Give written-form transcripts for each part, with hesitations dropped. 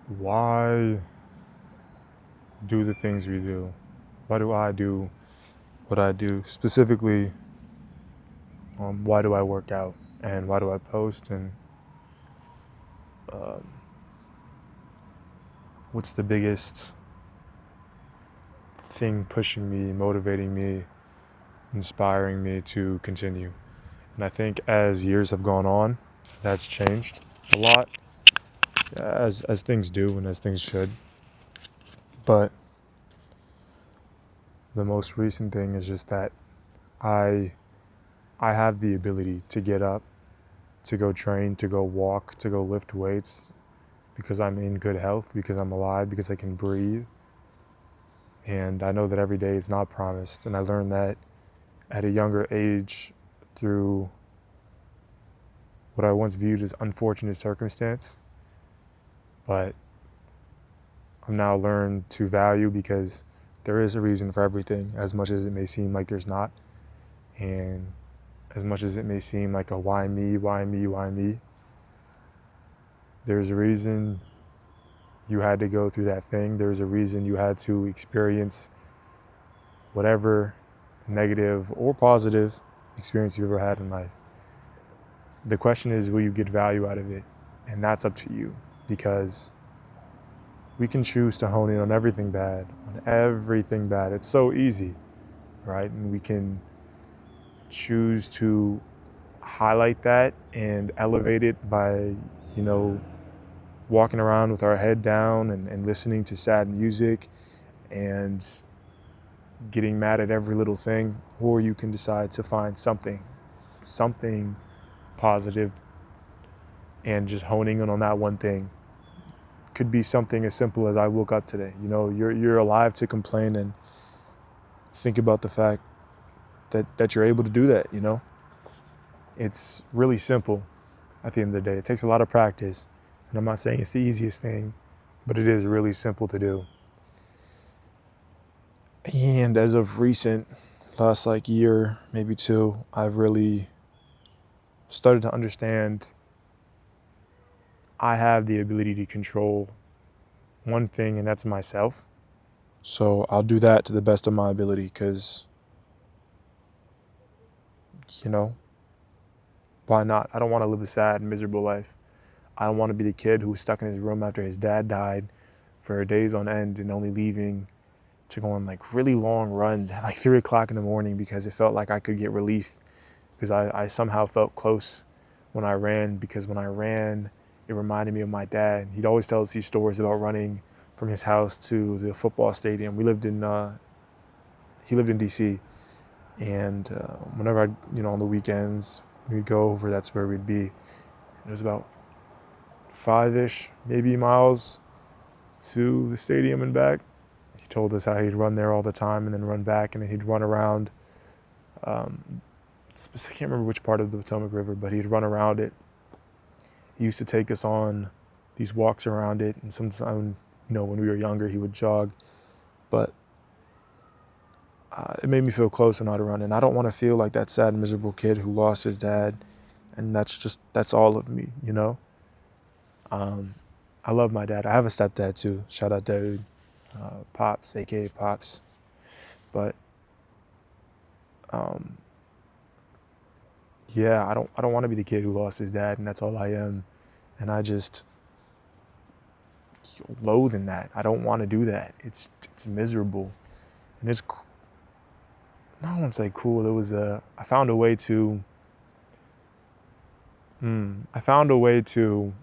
Why do the things we do? Why do I do what I do? Specifically, why do I work out? And why do I post? And um, what's the biggest thing pushing me, motivating me, inspiring me to continue? And I think as years have gone on, that's changed a lot, as things do and as things should. But the most recent thing is just that I I have the ability to get up, to go train, to go walk, to go lift weights because I'm in good health, because I'm alive, because I can breathe. And I know that every day is not promised. And I learned that at a younger age through what I once viewed as unfortunate circumstance. But I've now learned to value because there is a reason for everything, as much as it may seem like there's not. And as much as it may seem like a why me, why me, why me, there's a reason you had to go through that thing. There's a reason you had to experience whatever negative or positive experience you've ever had in life. The question is, will you get value out of it? And that's up to you, because we can choose to hone in on everything bad, on everything bad. It's so easy, right? And we can choose to highlight that and elevate it by, walking around with our head down and listening to sad music and getting mad at every little thing. Or you can decide to find something positive and just honing in on that one thing. Could be something as simple as I woke up today. You're alive to complain and think about the fact that you're able to do that. It's really simple at the end of the day. It takes a lot of practice, and I'm not saying it's the easiest thing, but it is really simple to do. And as of recent, last year, maybe two, I've really started to understand I have the ability to control one thing, and that's myself. So I'll do that to the best of my ability because, you know, why not? I don't want to live a sad and miserable life. I don't want to be the kid who was stuck in his room after his dad died for days on end and only leaving to go on really long runs at 3 o'clock in the morning because it felt like I could get relief, because I somehow felt close when I ran, because when I ran, it reminded me of my dad. He'd always tell us these stories about running from his house to the football stadium. He lived in DC, and whenever on the weekends, we'd go over, that's where we'd be. It was about 5-ish, maybe miles to the stadium and back. He told us how he'd run there all the time and then run back, and then he'd run around. I can't remember which part of the Potomac River, but he'd run around it. He used to take us on these walks around it, and sometimes, when we were younger, he would jog. But it made me feel close when I'd run, and I don't want to feel like that sad, miserable kid who lost his dad, and that's all of me. I love my dad. I have a stepdad too. Shout out David, Pops, aka Pops. But um, yeah, I don't want to be the kid who lost his dad, and that's all I am. And I just loathe in that. I don't want to do that. It's miserable, and no, I won't say cool. I found a way to. I found a way to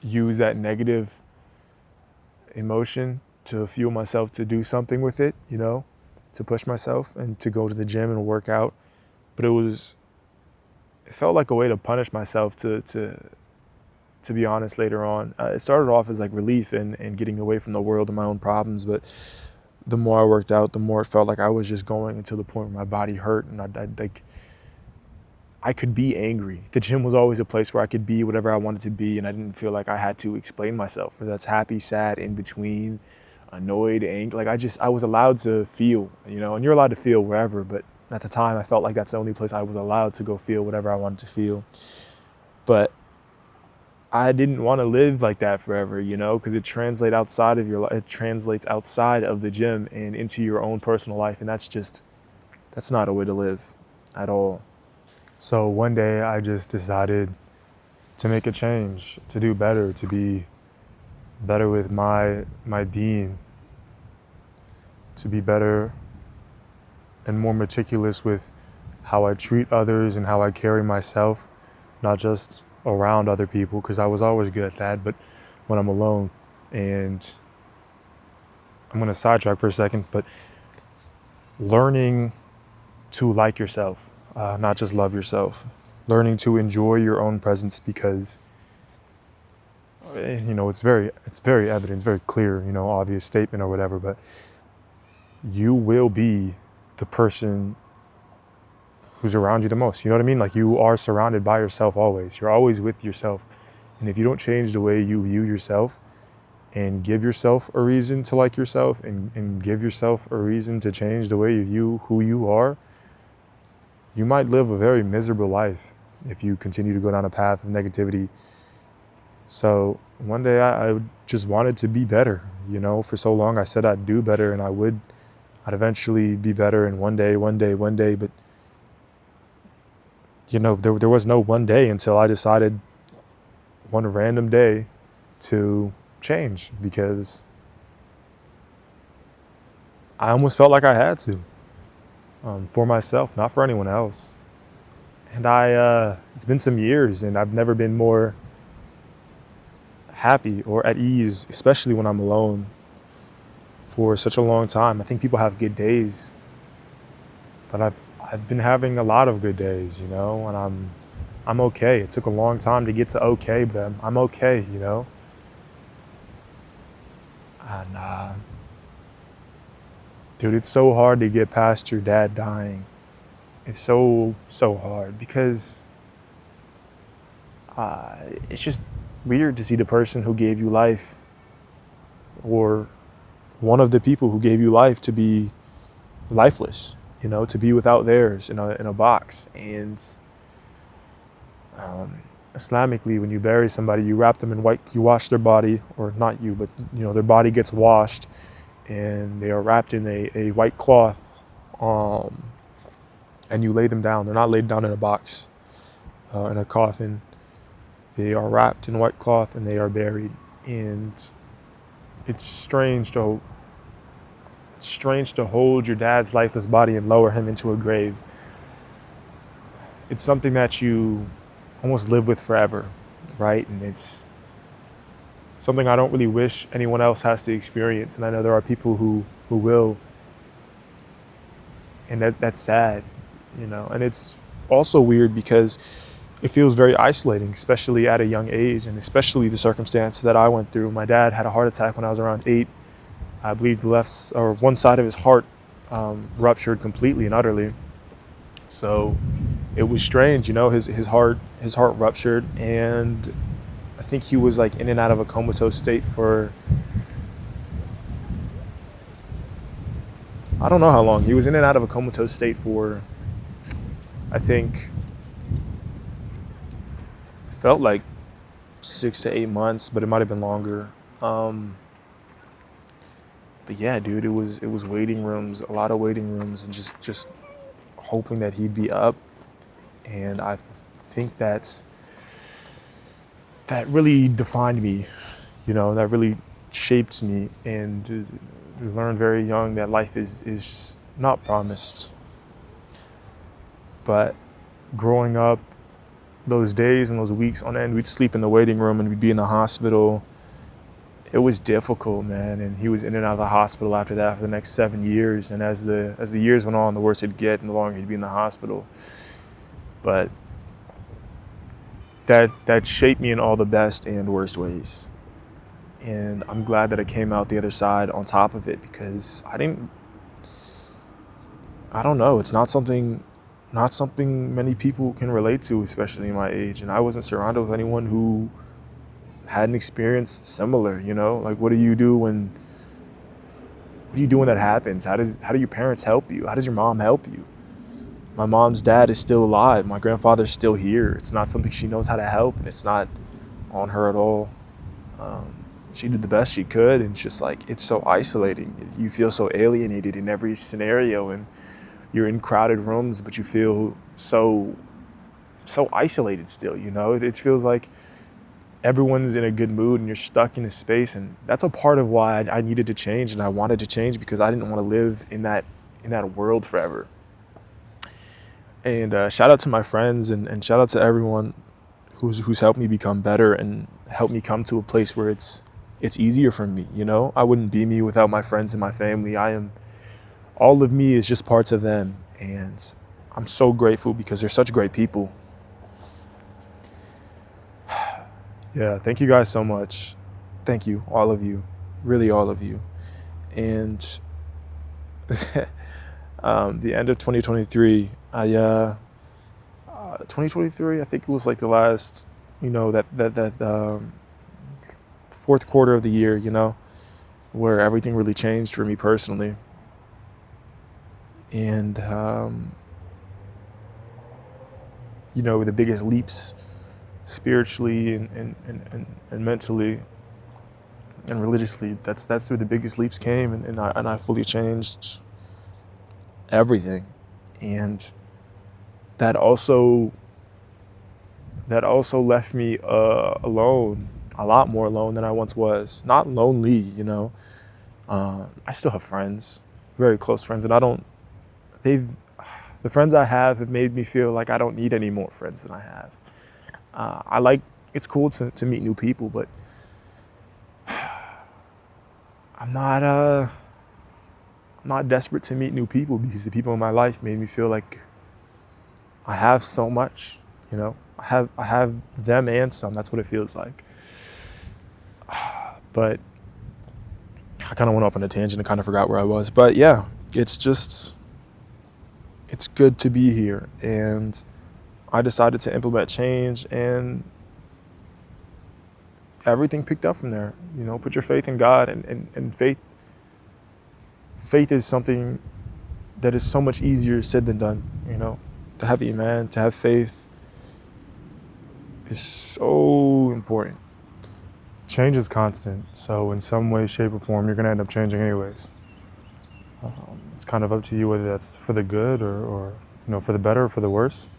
use that negative emotion to fuel myself to do something with it, to push myself and to go to the gym and work out. But it felt like a way to punish myself to be honest later on. It started off as relief and getting away from the world and my own problems, but the more I worked out, the more it felt like I was just going until the point where my body hurt, and I could be angry. The gym was always a place where I could be whatever I wanted to be, and I didn't feel like I had to explain myself. That's happy, sad, in between, annoyed, angry. I was allowed to feel, and you're allowed to feel wherever, but at the time I felt like that's the only place I was allowed to go feel whatever I wanted to feel. But I didn't want to live like that forever, because it translates outside of it translates outside of the gym and into your own personal life, and that's not a way to live at all. So one day I just decided to make a change, to do better, to be better with my dean, to be better and more meticulous with how I treat others and how I carry myself, not just around other people, because I was always good at that, but when I'm alone. And I'm going to sidetrack for a second, but learning to like yourself, not just love yourself, learning to enjoy your own presence, because it's very evident, it's very clear, obvious statement or whatever, but you will be the person who's around you the most. You know what I mean? Like, you are surrounded by yourself always. You're always with yourself. And if you don't change the way you view yourself and give yourself a reason to like yourself, and give yourself a reason to change the way you view who you are, you might live a very miserable life if you continue to go down a path of negativity. So one day I just wanted to be better. For so long I said I'd do better, and I'd eventually be better, and one day, but there was no one day until I decided one random day to change, because I almost felt like I had to, for myself, not for anyone else. And it's been some years, and I've never been more happy or at ease, especially when I'm alone, for such a long time. I think people have good days, but I've been having a lot of good days, and I'm okay. It took a long time to get to okay, but I'm okay, And dude, it's so hard to get past your dad dying. It's so hard, because it's just weird to see the person who gave you life, or one of the people who gave you life, to be lifeless, to be without theirs in a box. And Islamically, when you bury somebody, you wrap them in white, you wash their body, or not you, but their body gets washed, and they are wrapped in a white cloth, and you lay them down. They're not laid down in a box, in a coffin. They are wrapped in white cloth, and they are buried. And it's strange to hold your dad's lifeless body and lower him into a grave. It's something that you almost live with forever, right? And it's something I don't really wish anyone else has to experience. And I know there are people who will, and that's sad, And it's also weird because it feels very isolating, especially at a young age, and especially the circumstance that I went through. My dad had a heart attack when I was around 8. I believe one side of his heart ruptured completely and utterly. So it was strange, his heart ruptured, and I think he was like in and out of a comatose state for, I don't know how long. He was in and out of a comatose state for, I think, it felt like 6 to 8 months, but it might have been longer. But yeah, dude, it was waiting rooms, a lot of waiting rooms, and just hoping that he'd be up. And I think that really defined me, that really shaped me, and learned very young that life is not promised. But growing up, those days and those weeks on end, we'd sleep in the waiting room and we'd be in the hospital. It was difficult, man. And he was in and out of the hospital after that for the next 7 years. And as the years went on, the worse it'd get and the longer he'd be in the hospital. But that shaped me in all the best and worst ways. And I'm glad that I came out the other side on top of it, because I don't know, it's not something many people can relate to, especially in my age. And I wasn't surrounded with anyone who had an experience similar, Like, what do you do when that happens? How do your parents help you? How does your mom help you? My mom's dad is still alive. My grandfather's still here. It's not something she knows how to help, and it's not on her at all. She did the best she could, and it's just like, it's so isolating. You feel so alienated in every scenario, and you're in crowded rooms, but you feel so isolated still, you know? It feels like everyone's in a good mood and you're stuck in a space, and that's a part of why I needed to change, and I wanted to change because I didn't want to live in that world forever. And shout out to my friends, and shout out to everyone who's helped me become better and helped me come to a place where it's easier for me, you know? I wouldn't be me without my friends and my family. All of me is just parts of them, and I'm so grateful because they're such great people. Yeah, thank you guys so much. Thank you, all of you, really all of you. And the end of 2023, 2023, I think it was like the last, that fourth quarter of the year, where everything really changed for me personally. And, the biggest leaps spiritually and mentally and religiously, that's where the biggest leaps came, and I fully changed everything. And that also left me alone, a lot more alone than I once was. Not lonely, I still have friends, very close friends, and the friends I have made me feel like I don't need any more friends than I have. It's cool to meet new people, but I'm not desperate to meet new people, because the people in my life made me feel like I have so much, I have them and some. That's what it feels like. But I kind of went off on a tangent and kind of forgot where I was. But yeah, it's good to be here. And I decided to implement change, and everything picked up from there. Put your faith in God, and faith is something that is so much easier said than done. To have iman, to have faith is so important. Change is constant, so in some way, shape, or form, you're going to end up changing anyways. It's kind of up to you whether that's for the good or for the better or for the worse.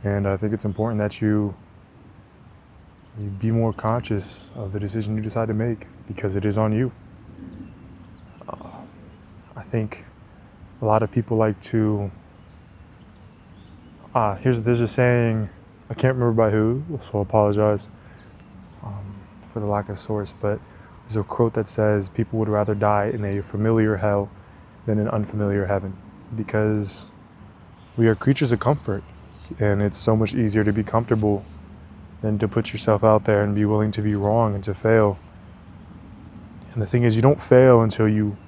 And I think it's important that you be more conscious of the decision you decide to make, because it is on you. I think a lot of people like to, there's a saying, I can't remember by who, so I apologize for the lack of source, but there's a quote that says people would rather die in a familiar hell than an unfamiliar heaven, because we are creatures of comfort, and it's so much easier to be comfortable than to put yourself out there and be willing to be wrong and to fail. And the thing is, you don't fail until you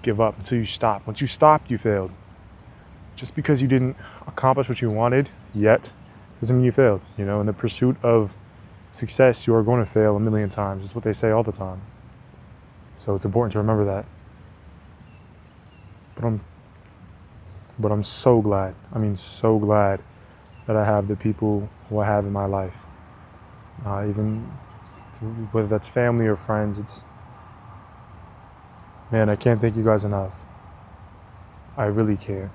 give up, until you stop. Once you stopped, you failed. Just because you didn't accomplish what you wanted yet doesn't mean you failed. In the pursuit of success, you are going to fail a million times. It's what they say all the time. So it's important to remember that. But I'm so glad. So glad that I have the people who I have in my life. Even whether that's family or friends, I can't thank you guys enough. I really can't.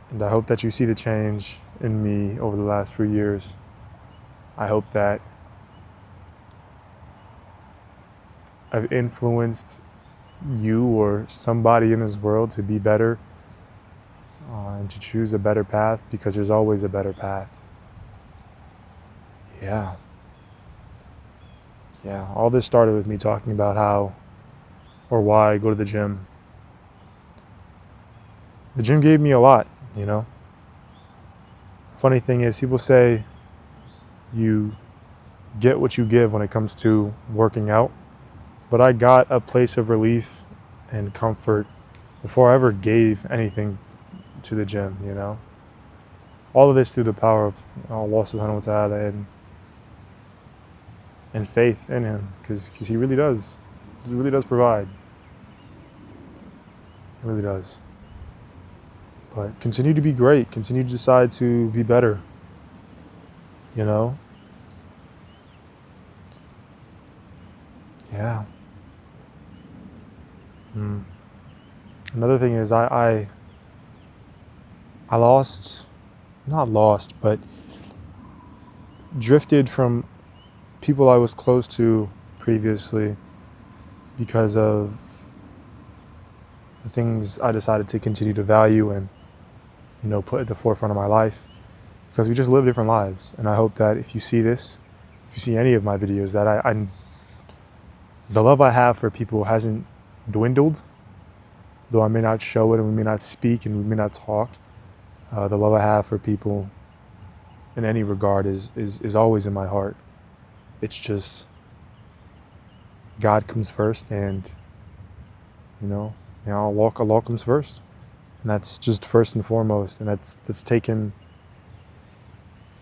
And I hope that you see the change in me over the last few years. I hope that I've influenced you or somebody in this world to be better and to choose a better path, because there's always a better path. Yeah. All this started with me talking about how or why I go to the gym. The gym gave me a lot, Funny thing is, people say you get what you give when it comes to working out, but I got a place of relief and comfort before I ever gave anything to the gym, All of this through the power of Allah subhanahu wa ta'ala and faith in Him, because He really does. He really does provide. He really does. But continue to be great. Continue to decide to be better. yeah. Another thing is I lost, not lost, but drifted from people I was close to previously because of the things I decided to continue to value and, put at the forefront of my life, because we just live different lives. And I hope that if you see this, if you see any of my videos, that the love I have for people hasn't dwindled, though I may not show it and we may not speak and we may not talk. The love I have for people in any regard is always in my heart. It's just God comes first, and Allah comes first, and that's just first and foremost, and that's taken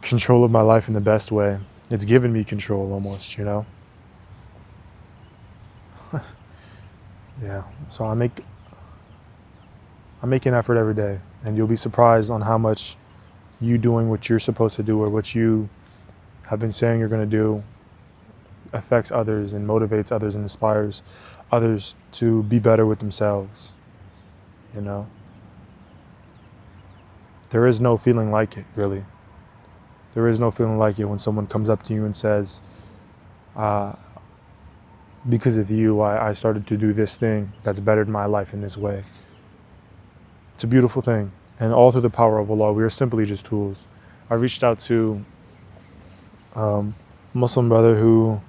control of my life in the best way. It's given me control almost, Yeah. So I make an effort every day, and you'll be surprised on how much you doing what you're supposed to do or what you have been saying you're going to do affects others and motivates others and inspires others to be better with themselves. There is no feeling like it, really. There is no feeling like it when someone comes up to you and says, because of you, I started to do this thing that's bettered my life in this way. It's a beautiful thing. And all through the power of Allah, we are simply just tools. I reached out to a Muslim brother who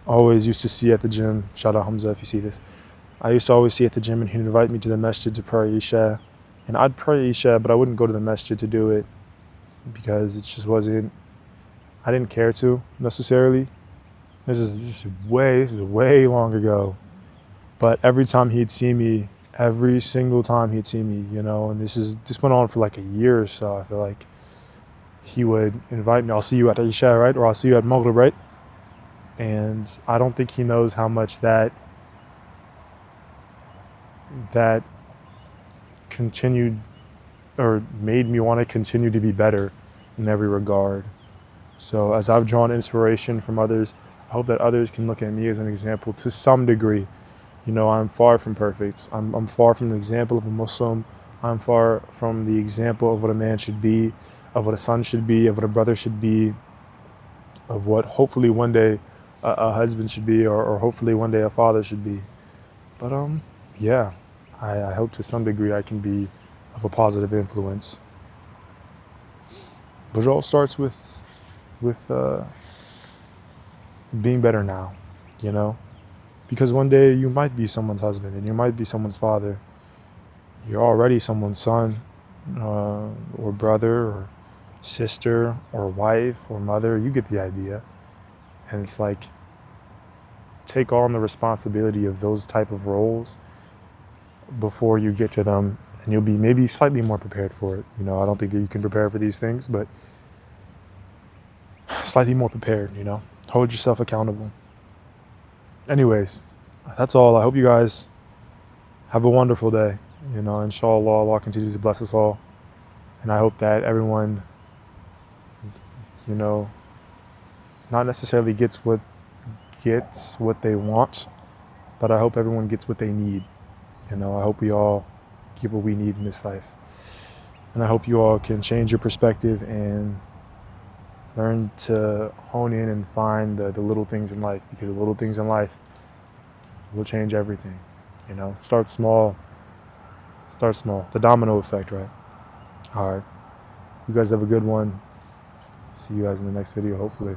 always used to see at the gym. Shout out Hamza if you see this. I used to always see at the gym, and he'd invite me to the masjid to pray Isha. And I'd pray Isha, but I wouldn't go to the masjid to do it because it just wasn't, I didn't care to necessarily. This is way long ago. But every time he'd see me, every single time he'd see me, and this went on for like a year or so. I feel like he would invite me, I'll see you at Isha, right? Or I'll see you at Maghrib, right? And I don't think he knows how much that continued or made me want to continue to be better in every regard. So as I've drawn inspiration from others, I hope that others can look at me as an example to some degree. I'm far from perfect. I'm far from the example of a Muslim. I'm far from the example of what a man should be, of what a son should be, of what a brother should be, of what hopefully one day a husband should be, or hopefully one day a father should be. But yeah, I hope to some degree I can be of a positive influence. But it all starts with being better now, because one day you might be someone's husband and you might be someone's father. You're already someone's son, or brother, or sister, or wife, or mother. You get the idea. And it's like, take on the responsibility of those type of roles before you get to them, and you'll be maybe slightly more prepared for it. I don't think that you can prepare for these things, but slightly more prepared, Hold yourself accountable. Anyways, that's all. I hope you guys have a wonderful day. Inshallah, Allah continues to bless us all. And I hope that everyone, not necessarily gets what they want, but I hope everyone gets what they need. I hope we all get what we need in this life. And I hope you all can change your perspective and learn to hone in and find the little things in life, because the little things in life will change everything. Start small. The domino effect, right? All right. You guys have a good one. See you guys in the next video, hopefully.